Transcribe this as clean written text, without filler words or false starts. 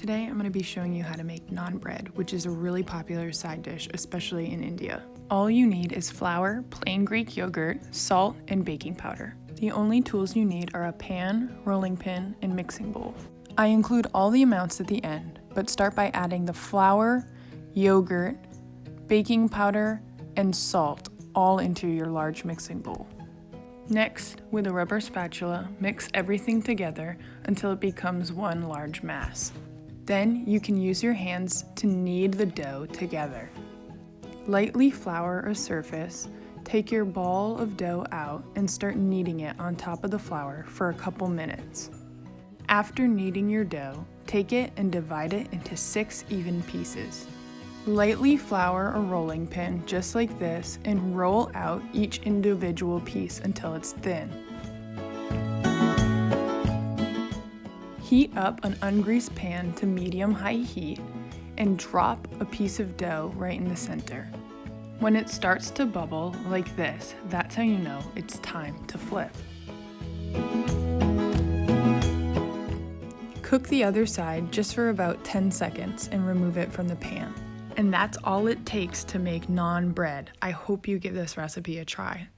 Today I'm going to be showing you how to make naan bread, which is a really popular side dish, especially in India. All you need is flour, plain Greek yogurt, salt, and baking powder. The only tools you need are a pan, rolling pin, and mixing bowl. I include all the amounts at the end, but start by adding the flour, yogurt, baking powder, and salt all into your large mixing bowl. Next, with a rubber spatula, mix everything together until it becomes one large mass. Then you can use your hands to knead the dough together. Lightly flour a surface, take your ball of dough out and start kneading it on top of the flour for a couple minutes. After kneading your dough, take it and divide it into 6 even pieces. Lightly flour a rolling pin just like this and roll out each individual piece until it's thin. Heat up an ungreased pan to medium-high heat and drop a piece of dough right in the center. When it starts to bubble like this, that's how you know it's time to flip. Cook the other side just for about 10 seconds and remove it from the pan. And that's all it takes to make naan bread. I hope you give this recipe a try.